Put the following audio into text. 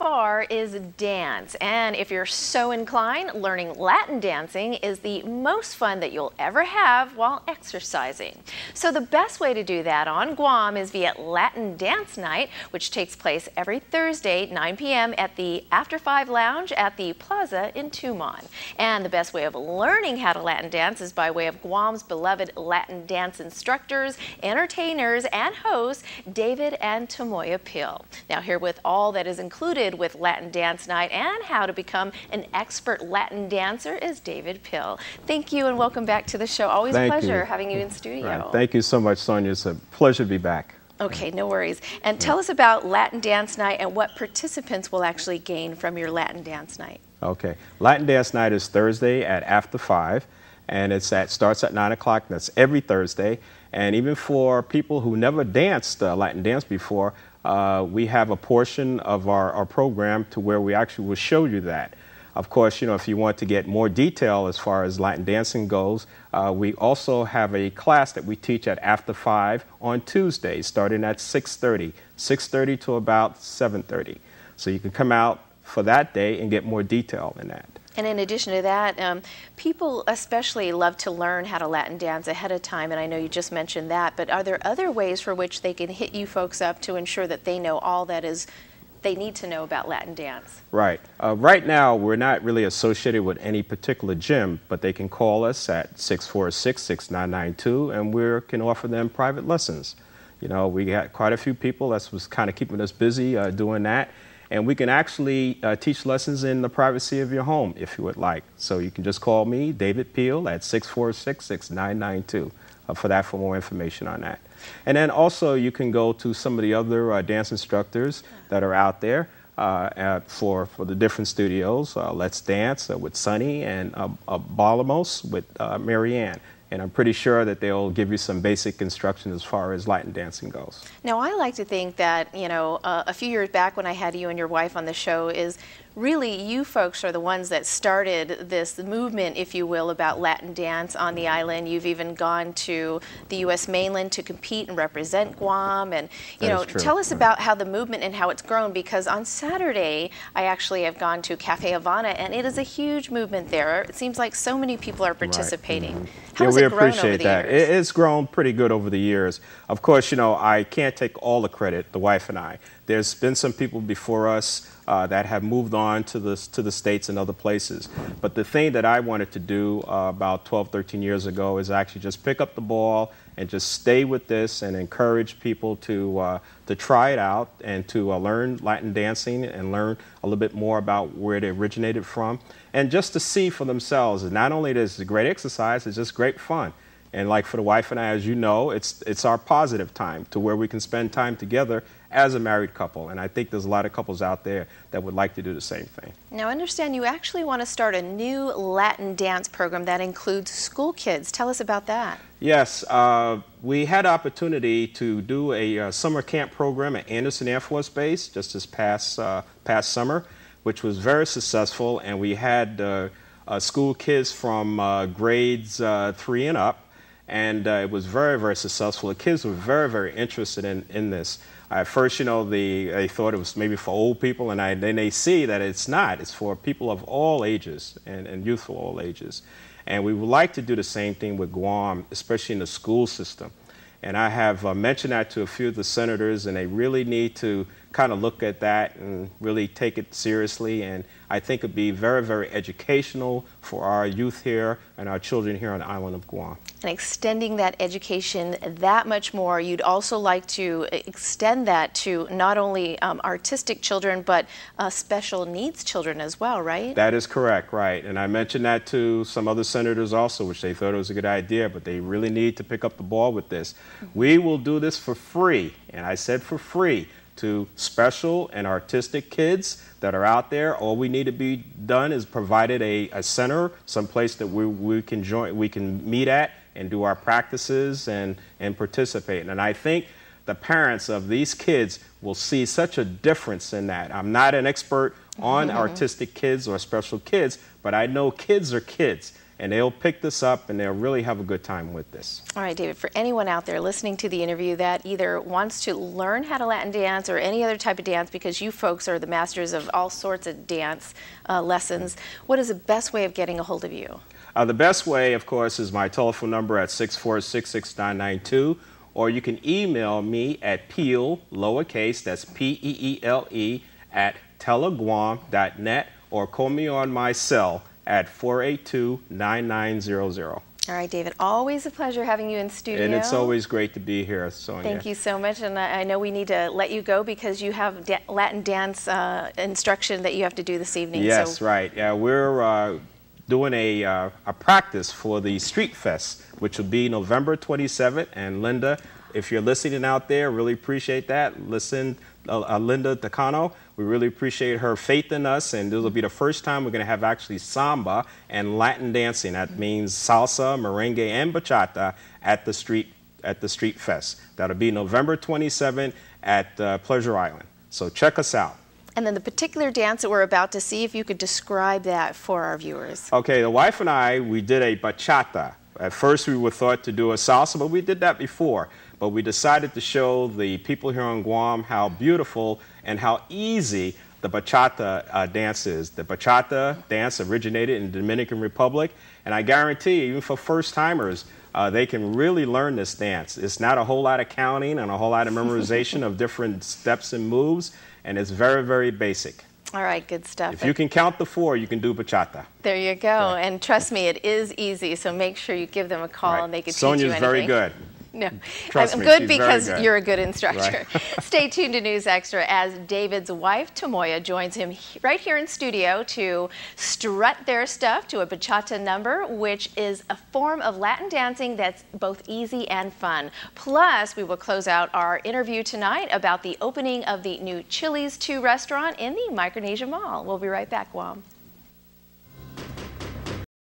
far is dance, and if you're so inclined, learning Latin dancing is the most fun that you'll ever have while exercising. So the best way to do that on Guam is via Latin Dance Nite, which takes place every Thursday, 9 p.m. at the After 5 Lounge at the Plaza in Tumon. And the best way of learning how to Latin dance is by way of Guam's beloved Latin dance instructors, entertainers, and hosts, David and Tomoe Peele. Now, here with all that is included with Latin Dance Nite and how to become an expert Latin dancer is David Peele. Thank you and welcome back to the show. Always a pleasure having you in studio. Right. Thank you so much, Sonia. It's a pleasure to be back. Okay, no worries. And tell us about Latin Dance Nite and what participants will actually gain from your Latin Dance Nite. Okay. Latin Dance Nite is Thursday at after 5, and starts at 9 o'clock. That's every Thursday. And even for people who never danced Latin dance before, we have a portion of our program to where we actually will show you that. Of course, you know, if you want to get more detail as far as Latin dancing goes, we also have a class that we teach at after 5 on Tuesdays, starting at 6:30 to about 7:30. So you can come out for that day and get more detail in that. And in addition to that, people especially love to learn how to Latin dance ahead of time, and I know you just mentioned that, but are there other ways for which they can hit you folks up to ensure that they know all that is they need to know about Latin dance? Right. Right now, we're not really associated with any particular gym, but they can call us at 646-6992, and we can offer them private lessons. You know, we got quite a few people that's what's kind of keeping us busy doing that. And we can actually teach lessons in the privacy of your home if you would like. So you can just call me, David Peele, at 646-6992 for more information on that. And then also you can go to some of the other dance instructors that are out there for the different studios. Let's Dance with Sunny and Balamos with Marianne. And I'm pretty sure that they'll give you some basic instruction as far as Latin dancing goes. Now, I like to think that, you know, a few years back when I had you and your wife on the show is really you folks are the ones that started this movement, if you will, about Latin dance on the island. You've even gone to the U.S. mainland to compete and represent Guam. And, you know, tell us about how the movement and how it's grown, because on Saturday, I actually have gone to Cafe Havana, and it is a huge movement there. It seems like so many people are participating. Right. How has it grown over the years? We appreciate that. It's grown pretty good over the years. Of course, you know, I can't take all the credit, the wife and I. There's been some people before us that have moved on to the States and other places. But the thing that I wanted to do about 12, 13 years ago is actually just pick up the ball and just stay with this and encourage people to try it out and to learn Latin dancing and learn a little bit more about where it originated from. And just to see for themselves, and not only is it a great exercise, it's just great fun. And like for the wife and I, as you know, it's our positive time to where we can spend time together as a married couple. And I think there's a lot of couples out there that would like to do the same thing. Now, I understand you actually want to start a new Latin dance program that includes school kids. Tell us about that. Yes, we had an opportunity to do a summer camp program at Anderson Air Force Base just this past summer, which was very successful. And we had school kids from grades 3 and up. And it was very, very successful. The kids were very, very interested in this. At first, you know, they thought it was maybe for old people, and then they see that it's not. It's for people of all ages and youthful all ages. And we would like to do the same thing with Guam, especially in the school system. And I have mentioned that to a few of the senators, and they really need to kind of look at that and really take it seriously. And I think it'd be very, very educational for our youth here and our children here on the island of Guam. And extending that education that much more, you'd also like to extend that to not only artistic children, but special needs children as well, right? That is correct, right. And I mentioned that to some other senators also, which they thought it was a good idea, but they really need to pick up the ball with this. We will do this for free, and I said for free, to special and artistic kids that are out there. All we need to be done is provided a center, someplace that we can meet at and do our practices and participate. And I think the parents of these kids will see such a difference in that. I'm not an expert on artistic kids or special kids, but I know kids are kids. and they'll pick this up and they'll really have a good time with this. All right, David, for anyone out there listening to the interview that either wants to learn how to Latin dance or any other type of dance, because you folks are the masters of all sorts of dance lessons, what is the best way of getting a hold of you? The best way, of course, is my telephone number at 646-6992, or you can email me at Peele, lowercase, that's P-E-E-L-E, at teleguam.net, or call me on my cell at 482-9900. All right, David, always a pleasure having you in studio. And it's always great to be here, Sonia. Thank you so much, and I know we need to let you go because you have Latin dance instruction that you have to do this evening. Yes, so. Right. Yeah, we're doing a practice for the Street Fest, which will be November 27th. And Linda, if you're listening out there, really appreciate that. Listen, Linda Tacano, we really appreciate her faith in us, and this will be the first time we're going to have actually samba and Latin dancing. That means salsa, merengue, and bachata at the Street Fest. That'll be November 27th at Pleasure Island. So check us out. And then the particular dance that we're about to see, if you could describe that for our viewers. Okay, the wife and I, we did a bachata. At first we were thought to do a salsa, but we did that before. But we decided to show the people here on Guam how beautiful and how easy the bachata dance is. The bachata dance originated in the Dominican Republic, and I guarantee you, even for first-timers, they can really learn this dance. It's not a whole lot of counting and a whole lot of memorization of different steps and moves, and it's very, very basic. All right, good stuff. If you can count the 4, you can do bachata. There you go. Right. And trust me, it is easy, so make sure you give them a call and they can teach you anything. Sonia's very good. No, Trust I'm me, good she's because very good. you're a good instructor. Right. Stay tuned to News Extra as David's wife, Tomoe, joins him right here in studio to strut their stuff to a bachata number, which is a form of Latin dancing that's both easy and fun. Plus, we will close out our interview tonight about the opening of the new Chili's 2 restaurant in the Micronesia Mall. We'll be right back, Guam.